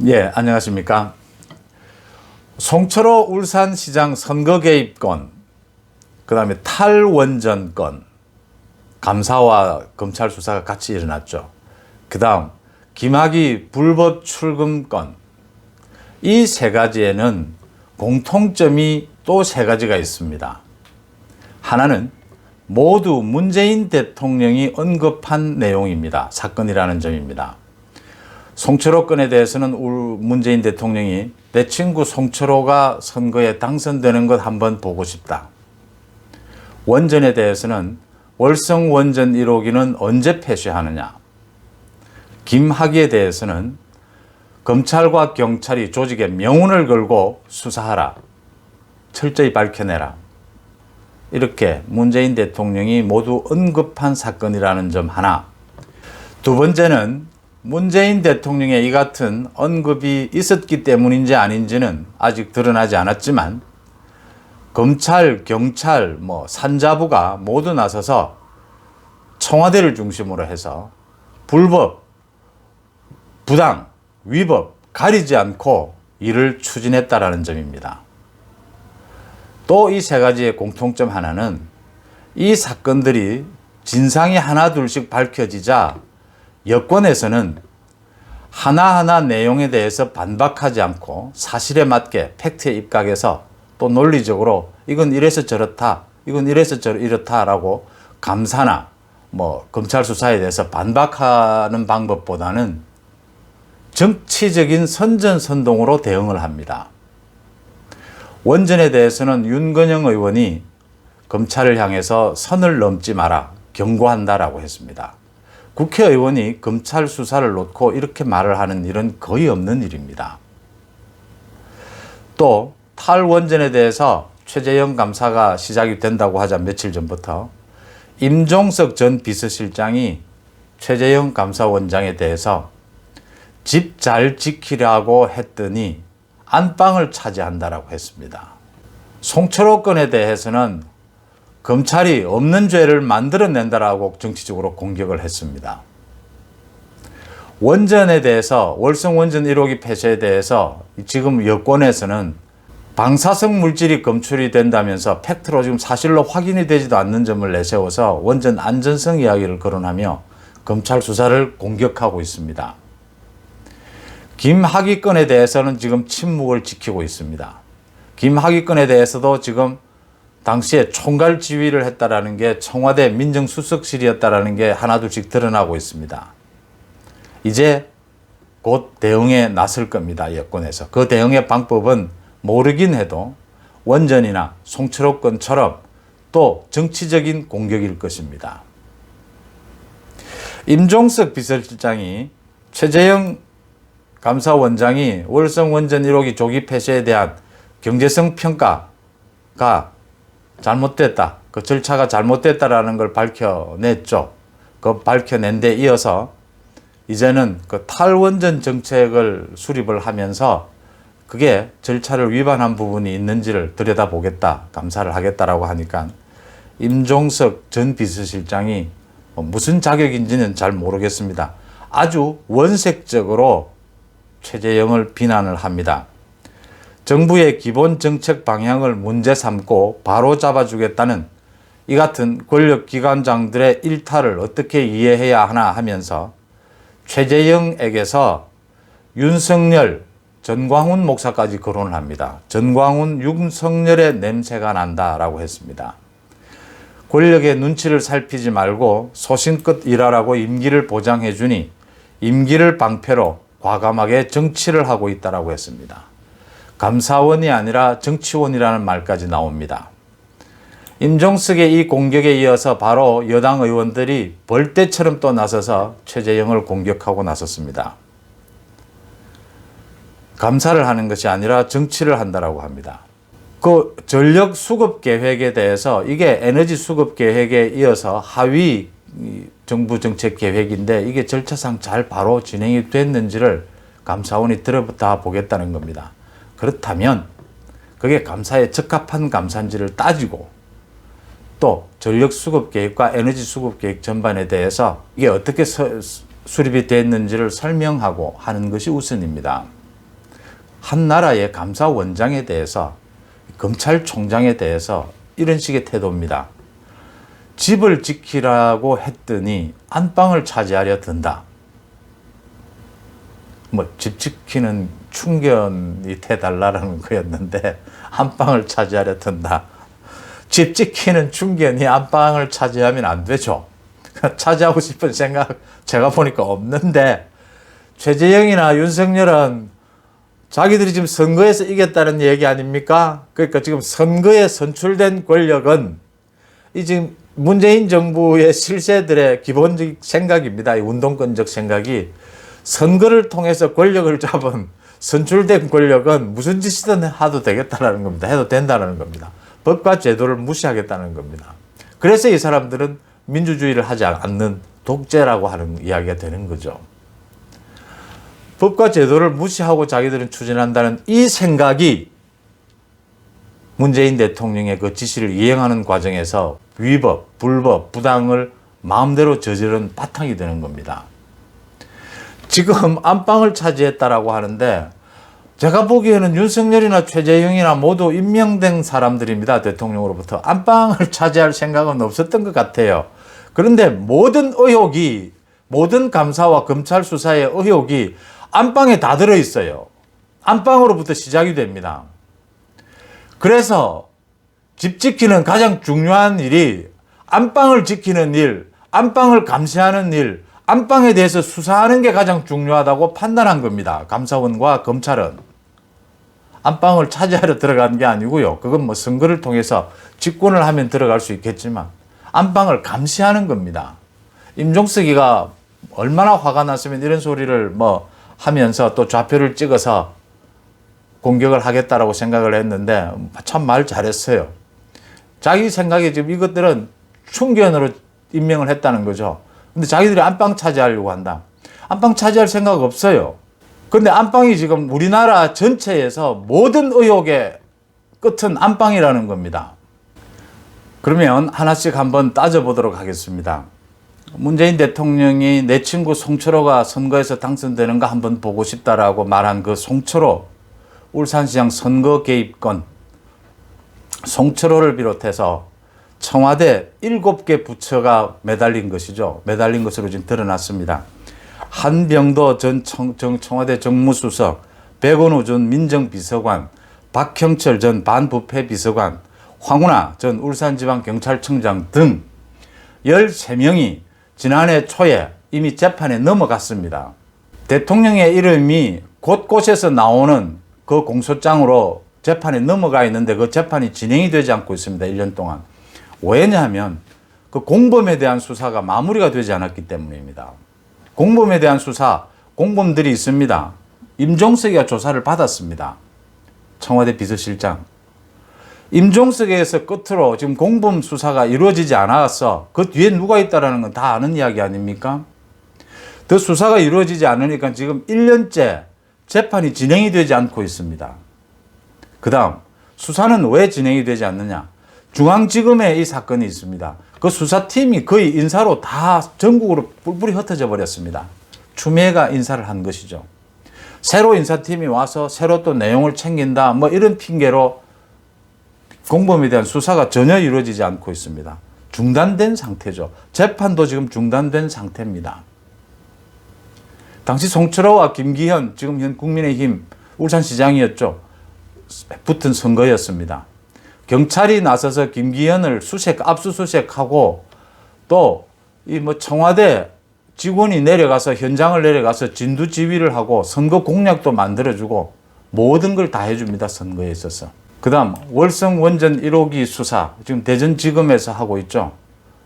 예, 안녕하십니까. 송철호 울산시장 선거 개입건, 그 다음에 탈원전 건, 감사와 검찰 수사가 같이 일어났죠. 그 다음 김학의 불법 출금 건, 이 세 가지에는 공통점이 또 세 가지가 있습니다. 하나는 모두 문재인 대통령이 언급한 내용입니다. 사건이라는 점입니다. 송철호 건에 대해서는 문재인 대통령이 내 친구 송철호가 선거에 당선되는 것 한번 보고 싶다. 원전에 대해서는 월성원전 1호기는 언제 폐쇄하느냐. 김학의에 대해서는 검찰과 경찰이 조직에 명운을 걸고 수사하라. 철저히 밝혀내라. 이렇게 문재인 대통령이 모두 언급한 사건이라는 점 하나. 두 번째는 문재인 대통령의 이 같은 언급이 있었기 때문인지 아닌지는 아직 드러나지 않았지만 검찰, 경찰, 산자부가 모두 나서서 청와대를 중심으로 해서 불법, 부당, 위법 가리지 않고 일을 추진했다라는 점입니다. 또 이 세 가지의 공통점 하나는 이 사건들이 진상이 하나 둘씩 밝혀지자 여권에서는 하나하나 내용에 대해서 반박하지 않고 사실에 맞게 팩트에 입각해서 또 논리적으로 이건 이래서 저렇다, 이건 이래서 이렇다라고 감사나 검찰 수사에 대해서 반박하는 방법보다는 정치적인 선전선동으로 대응을 합니다. 원전에 대해서는 윤건영 의원이 검찰을 향해서 선을 넘지 마라, 경고한다라고 했습니다. 국회의원이 검찰 수사를 놓고 이렇게 말을 하는 일은 거의 없는 일입니다. 또 탈원전에 대해서 최재형 감사가 시작이 된다고 하자 며칠 전부터 임종석 전 비서실장이 최재형 감사원장에 대해서 집 잘 지키라고 했더니 안방을 차지한다라고 했습니다. 송철호 건에 대해서는 검찰이 없는 죄를 만들어낸다라고 정치적으로 공격을 했습니다. 원전에 대해서 월성원전 1호기 폐쇄에 대해서 지금 여권에서는 방사성 물질이 검출이 된다면서 팩트로 지금 사실로 확인이 되지도 않는 점을 내세워서 원전 안전성 이야기를 거론하며 검찰 수사를 공격하고 있습니다. 김학의 건에 대해서는 지금 침묵을 지키고 있습니다. 김학의 건에 대해서도 지금 당시에 총괄 지휘를 했다라는 게 청와대 민정수석실이었다라는 게 하나둘씩 드러나고 있습니다. 이제 곧 대응에 나설 겁니다. 여권에서. 그 대응의 방법은 모르긴 해도 원전이나 송철호 건처럼 또 정치적인 공격일 것입니다. 임종석 비서실장이 최재형 감사원장이 월성원전 1호기 조기 폐쇄에 대한 경제성 평가가 잘못됐다. 그 절차가 잘못됐다라는 걸 밝혀냈죠. 그 밝혀낸 데 이어서 이제는 그 탈원전 정책을 수립을 하면서 그게 절차를 위반한 부분이 있는지를 들여다보겠다, 감사를 하겠다라고 하니까 임종석 전 비서실장이 무슨 자격인지는 잘 모르겠습니다. 아주 원색적으로 최재형을 비난을 합니다. 정부의 기본 정책 방향을 문제 삼고 바로 잡아주겠다는 이 같은 권력기관장들의 일탈을 어떻게 이해해야 하나 하면서 최재형에게서 윤석열, 전광훈 목사까지 거론을 합니다. 전광훈, 윤석열의 냄새가 난다라고 했습니다. 권력의 눈치를 살피지 말고 소신껏 일하라고 임기를 보장해 주니 임기를 방패로 과감하게 정치를 하고 있다라고 했습니다. 감사원이 아니라 정치원이라는 말까지 나옵니다. 임종석의 이 공격에 이어서 바로 여당 의원들이 벌떼처럼 또 나서서 최재형을 공격하고 나섰습니다. 감사를 하는 것이 아니라 정치를 한다라고 합니다. 그 전력 수급 계획에 대해서 이게 에너지 수급 계획에 이어서 하위 정부 정책 계획인데 이게 절차상 잘 바로 진행이 됐는지를 감사원이 들여다 보겠다는 겁니다. 그렇다면 그게 감사에 적합한 감사인지를 따지고 또 전력 수급 계획과 에너지 수급 계획 전반에 대해서 이게 어떻게 수립이 됐는지를 설명하고 하는 것이 우선입니다. 한 나라의 감사원장에 대해서, 검찰총장에 대해서 이런 식의 태도입니다. 집을 지키라고 했더니 안방을 차지하려 든다. 뭐 집 지키는 충견이 돼달라는 거였는데 안방을 차지하려 든다. 집 지키는 충견이 안방을 차지하면 안 되죠. 차지하고 싶은 생각 제가 보니까 없는데, 최재형이나 윤석열은 자기들이 지금 선거에서 이겼다는 얘기 아닙니까? 그러니까 지금 선거에 선출된 권력은 이 지금 문재인 정부의 실세들의 기본적 생각입니다. 이 운동권적 생각이, 선거를 통해서 권력을 잡은 선출된 권력은 무슨 짓이든 해도 되겠다는 겁니다. 해도 된다는 겁니다. 법과 제도를 무시하겠다는 겁니다. 그래서 이 사람들은 민주주의를 하지 않는 독재라고 하는 이야기가 되는 거죠. 법과 제도를 무시하고 자기들은 추진한다는 이 생각이 문재인 대통령의 그 지시를 이행하는 과정에서 위법, 불법, 부당을 마음대로 저지른 바탕이 되는 겁니다. 지금 안방을 차지했다라고 하는데, 제가 보기에는 윤석열이나 최재형이나 모두 임명된 사람들입니다. 대통령으로부터. 안방을 차지할 생각은 없었던 것 같아요. 그런데 모든 의혹이, 모든 감사와 검찰 수사의 의혹이 안방에 다 들어있어요. 안방으로부터 시작이 됩니다. 그래서 집 지키는 가장 중요한 일이 안방을 지키는 일, 안방을 감시하는 일, 안방에 대해서 수사하는 게 가장 중요하다고 판단한 겁니다. 감사원과 검찰은. 안방을 차지하려 들어간 게 아니고요. 그건 뭐 선거를 통해서 집권을 하면 들어갈 수 있겠지만 안방을 감시하는 겁니다. 임종석이가 얼마나 화가 났으면 이런 소리를 뭐 하면서 또 좌표를 찍어서 공격을 하겠다라고 생각을 했는데, 참 말 잘했어요. 자기 생각에 지금 이것들은 충견으로 임명을 했다는 거죠. 근데 자기들이 안방 차지하려고 한다. 안방 차지할 생각 없어요. 근데 안방이 지금 우리나라 전체에서 모든 의혹의 끝은 안방이라는 겁니다. 그러면 하나씩 한번 따져보도록 하겠습니다. 문재인 대통령이 내 친구 송철호가 선거에서 당선되는 거 한번 보고 싶다라고 말한 그 송철호, 울산시장 선거 개입건, 송철호를 비롯해서 청와대 7개 부처가 매달린 것이죠. 매달린 것으로 지금 드러났습니다. 한병도 전 청와대 정무수석, 백원우 전 민정비서관, 박형철 전 반부패 비서관, 황운하 전 울산지방경찰청장 등 13명이 지난해 초에 이미 재판에 넘어갔습니다. 대통령의 이름이 곳곳에서 나오는 그 공소장으로 재판에 넘어가 있는데 그 재판이 진행이 되지 않고 있습니다. 1년 동안. 왜냐하면 그 공범에 대한 수사가 마무리가 되지 않았기 때문입니다. 공범에 대한 수사, 공범들이 있습니다. 임종석이가 조사를 받았습니다. 청와대 비서실장. 임종석에서 끝으로 지금 공범 수사가 이루어지지 않아서 그 뒤에 누가 있다는 건 다 아는 이야기 아닙니까? 그 수사가 이루어지지 않으니까 지금 1년째 재판이 진행이 되지 않고 있습니다. 그 다음 수사는 왜 진행이 되지 않느냐? 중앙지검에 이 사건이 있습니다. 그 수사팀이 거의 인사로 다 전국으로 뿔뿔이 흩어져 버렸습니다. 추미애가 인사를 한 것이죠. 새로 인사팀이 와서 새로 또 내용을 챙긴다, 뭐 이런 핑계로 공범에 대한 수사가 전혀 이루어지지 않고 있습니다. 중단된 상태죠. 재판도 지금 중단된 상태입니다. 당시 송철호와 김기현, 지금 현 국민의힘 울산시장이었죠. 붙은 선거였습니다. 경찰이 나서서 김기현을 압수수색하고 또 이 뭐 청와대 직원이 내려가서 현장을 내려가서 진두지휘를 하고 선거 공약도 만들어주고 모든 걸 다 해줍니다. 선거에 있어서. 그 다음 월성 원전 1호기 수사 지금 대전지검에서 하고 있죠.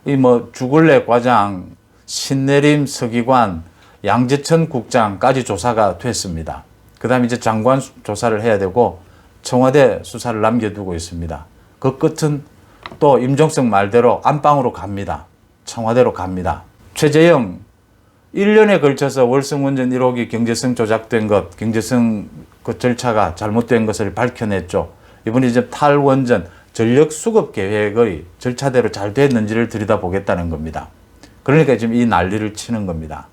이 뭐 주굴레 과장, 신내림 서기관, 양재천 국장까지 조사가 됐습니다. 그 다음에 이제 장관 조사를 해야 되고 청와대 수사를 남겨두고 있습니다. 그 끝은 또 임종석 말대로 안방으로 갑니다. 청와대로 갑니다. 최재형 1년에 걸쳐서 월성원전 1호기 경제성 조작된 것, 경제성 그 절차가 잘못된 것을 밝혀냈죠. 이번에 이제 탈원전 전력 수급 계획의 절차대로 잘 됐는지를 들여다보겠다는 겁니다. 그러니까 지금 이 난리를 치는 겁니다.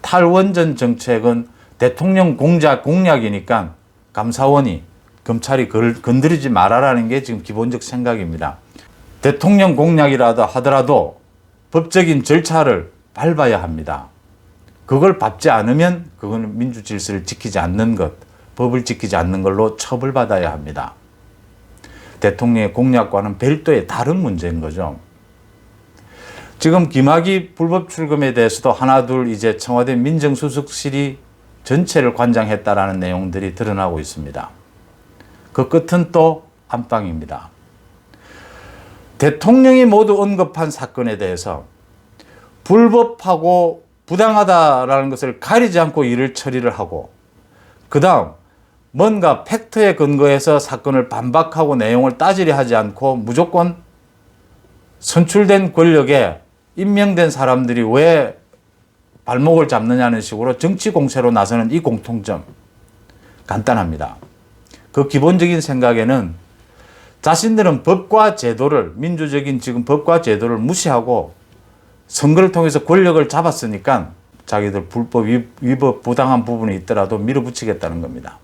탈원전 정책은 대통령 공약이니까 감사원이 검찰이 건드리지 말아라는 게 지금 기본적 생각입니다. 대통령 공약이라도 하더라도 법적인 절차를 밟아야 합니다. 그걸 밟지 않으면 그거는 민주질서를 지키지 않는 것, 법을 지키지 않는 걸로 처벌받아야 합니다. 대통령의 공약과는 별도의 다른 문제인 거죠. 지금 김학의 불법 출금에 대해서도 하나둘 이제 청와대 민정수석실이 전체를 관장했다라는 내용들이 드러나고 있습니다. 그 끝은 또 안방입니다. 대통령이 모두 언급한 사건에 대해서 불법하고 부당하다라는 것을 가리지 않고 일을 처리를 하고, 그 다음 뭔가 팩트에 근거해서 사건을 반박하고 내용을 따지려 하지 않고 무조건 선출된 권력에 임명된 사람들이 왜 발목을 잡느냐는 식으로 정치 공세로 나서는 이 공통점 간단합니다. 그 기본적인 생각에는 자신들은 법과 제도를, 민주적인 지금 법과 제도를 무시하고 선거를 통해서 권력을 잡았으니까 자기들 불법 위법 부당한 부분이 있더라도 밀어붙이겠다는 겁니다.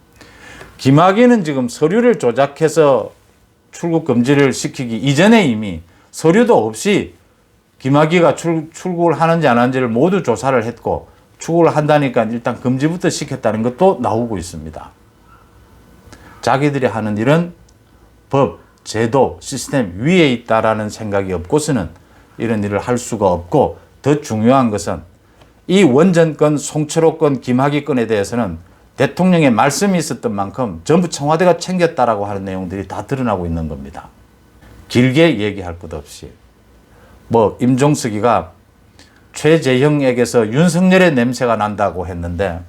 김학의는 지금 서류를 조작해서 출국 금지를 시키기 이전에 이미 서류도 없이 김학의가 출국을 하는지 안 하는지를 모두 조사를 했고, 출국을 한다니까 일단 금지부터 시켰다는 것도 나오고 있습니다. 자기들이 하는 일은 법, 제도, 시스템 위에 있다라는 생각이 없고서는 이런 일을 할 수가 없고, 더 중요한 것은 이 원전건, 송철호 건, 김학의 건에 대해서는 대통령의 말씀이 있었던 만큼 전부 청와대가 챙겼다라고 하는 내용들이 다 드러나고 있는 겁니다. 길게 얘기할 것 없이 임종석이가 최재형에게서 윤석열의 냄새가 난다고 했는데,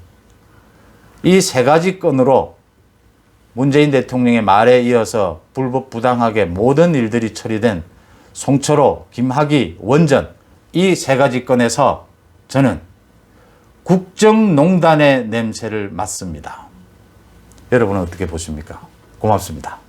이 세 가지 건으로 문재인 대통령의 말에 이어서 불법 부당하게 모든 일들이 처리된 송철호, 김학의, 원전, 이 세 가지 건에서 저는 국정농단의 냄새를 맡습니다. 여러분은 어떻게 보십니까? 고맙습니다.